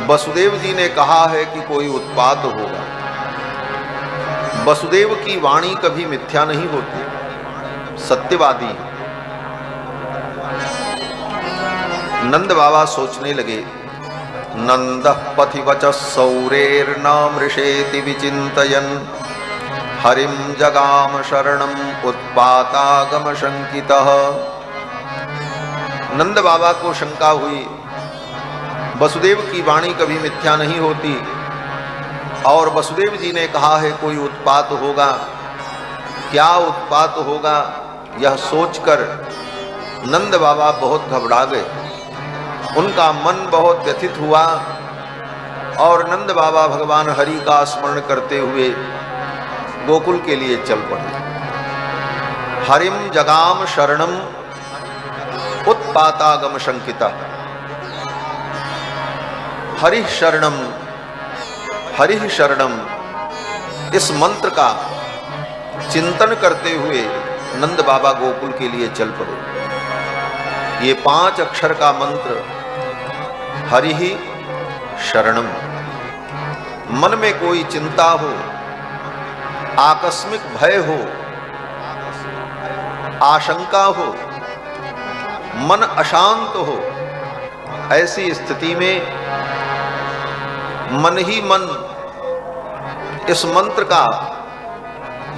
वसुदेव जी ने कहा है कि कोई उत्पात होगा। वसुदेव की वाणी कभी मिथ्या नहीं होती, सत्यवादी है। नंद बाबा सोचने लगे, नंदः पथिवचः सौरेर्नामृषेति विचिन्तयन् हरिं जगाम शरणम् उत्पातागम शंकितः। नंद बाबा को शंका हुई, वसुदेव की वाणी कभी मिथ्या नहीं होती और वसुदेव जी ने कहा है कोई उत्पात होगा। क्या उत्पात होगा यह सोचकर नंद बाबा बहुत घबरा गए। उनका मन बहुत व्यथित हुआ और नंद बाबा भगवान हरि का स्मरण करते हुए गोकुल के लिए चल पड़े। हरिम जगाम शरणम उत्पातागम शंकिता। हरिः शरणम, हरिः शरणम, इस मंत्र का चिंतन करते हुए नंद बाबा गोकुल के लिए चल पड़े। ये 5 अक्षर का मंत्र हरिः शरणम। मन में कोई चिंता हो, आकस्मिक भय हो, आशंका हो, मन अशांत हो, ऐसी स्थिति में मन ही मन इस मंत्र का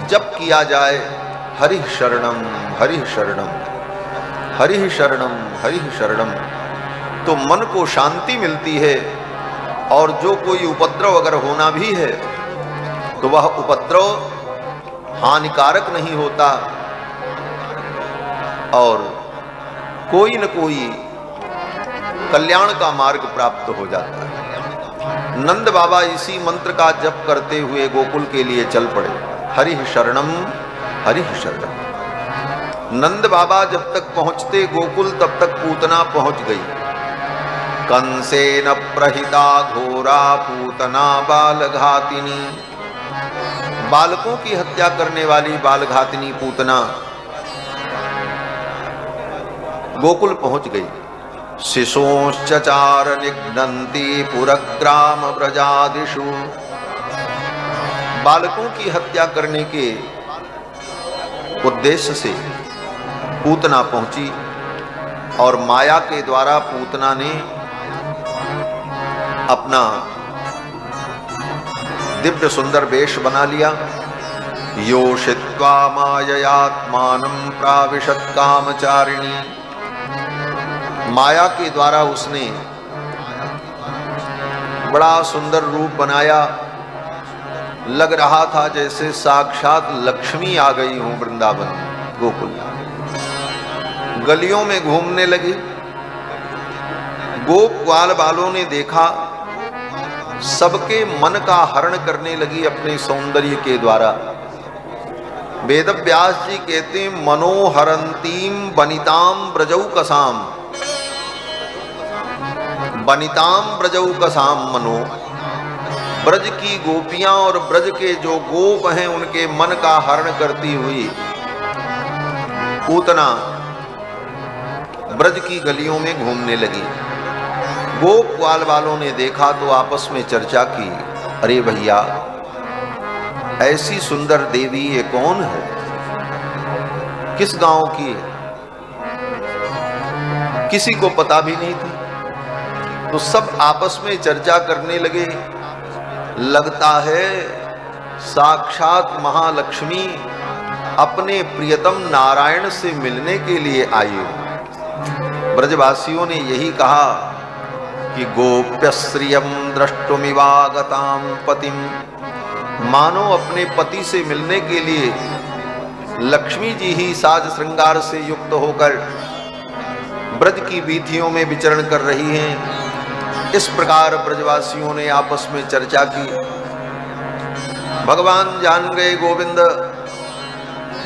जप किया जाए, हरिः शरणम, हरिः शरणम, हरिः शरणम, हरिः शरणम, तो मन को शांति मिलती है। और जो कोई उपद्रव अगर होना भी है तो वह उपद्रव हानिकारक नहीं होता और कोई न कोई कल्याण का मार्ग प्राप्त हो जाता है। नंद बाबा इसी मंत्र का जप करते हुए गोकुल के लिए चल पड़े। हरिः शरणम, हरिः शरणम। नंद बाबा जब तक पहुंचते गोकुल तब तक पूतना पहुंच गई। कंसेन प्रहिता घोरा पूतना बालघातिनी। बालकों की हत्या करने वाली बालघातिनी पूतना गोकुल पहुंच गई। शिशोश्चचार निघ्नन्ति पुरग्राम व्रजादिषु। बालकों की हत्या करने के उद्देश्य से पूतना पहुंची और माया के द्वारा पूतना ने अपना दिव्य सुंदर वेश बना लिया। योषित्वा माययात्मानं प्राविशत् कामचारिणी। माया के द्वारा उसने बड़ा सुंदर रूप बनाया। लग रहा था जैसे साक्षात लक्ष्मी आ गई हूं वृंदावन गोकुल। गलियों में घूमने लगी। गोप ग्वाल बालों ने देखा, सबके मन का हरण करने लगी अपने सौंदर्य के द्वारा। वेद व्यास जी कहते हैं, मनोहरंतीम वनिताम ब्रजौकसाम। वनिताम ब्रजौकसाम मनो। ब्रज की गोपियां और ब्रज के जो गोप हैं उनके मन का हरण करती हुई पूतना ब्रज की गलियों में घूमने लगी। गोप ग्वाल वालों ने देखा तो आपस में चर्चा की, अरे भैया ऐसी सुंदर देवी ये कौन है, किस गांव की है? किसी को पता भी नहीं थी। तो सब आपस में चर्चा करने लगे, लगता है साक्षात महालक्ष्मी अपने प्रियतम नारायण से मिलने के लिए आई हो। ब्रजवासियों ने यही कहा कि गोप्यश्रियम द्रष्टुमिवागताम पतिम। मानो अपने पति से मिलने के लिए लक्ष्मी जी ही साज श्रृंगार से युक्त होकर ब्रज की वीथियों में विचरण कर रही हैं। इस प्रकार ब्रजवासियों ने आपस में चर्चा की। भगवान जान गए गोविंद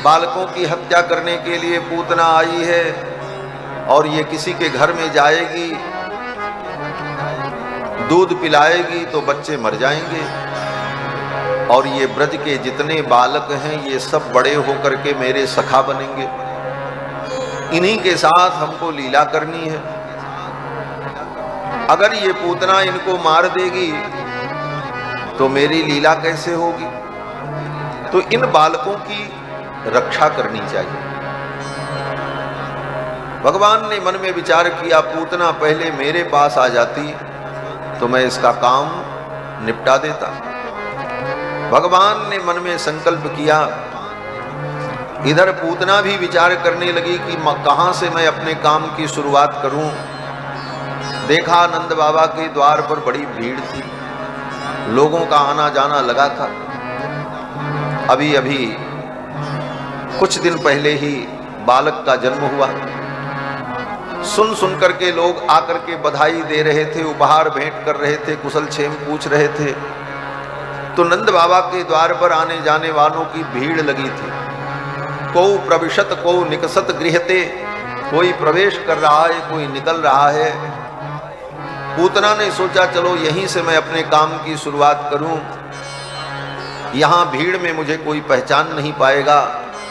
बालकों की हत्या करने के लिए पूतना आई है और ये किसी के घर में जाएगी, दूध पिलाएगी तो बच्चे मर जाएंगे और ये ब्रज के जितने बालक हैं ये सब बड़े होकर के मेरे सखा बनेंगे। इन्हीं के साथ हमको लीला करनी है। अगर ये पूतना इनको मार देगी तो मेरी लीला कैसे होगी? तो इन बालकों की रक्षा करनी चाहिए। भगवान ने मन में विचार किया, पूतना पहले मेरे पास आ जाती तो मैं इसका काम निपटा देता। भगवान ने मन में संकल्प किया। इधर पूतना भी विचार करने लगी कि कहां से मैं अपने काम की शुरुआत करूं। देखा नंद बाबा के द्वार पर बड़ी भीड़ थी, लोगों का आना जाना लगा था। अभी अभी कुछ दिन पहले ही बालक का जन्म हुआ। सुन सुन करके लोग आकर के बधाई दे रहे थे, उपहार भेंट कर रहे थे, कुशल क्षेम पूछ रहे थे। तो नंद बाबा के द्वार पर आने जाने वालों की भीड़ लगी थी। को प्रविशत को निकसत गृहते, कोई प्रवेश कर रहा है, कोई निकल रहा है। पूतना ने सोचा चलो यहीं से मैं अपने काम की शुरुआत करूं, यहां भीड़ में मुझे कोई पहचान नहीं पाएगा।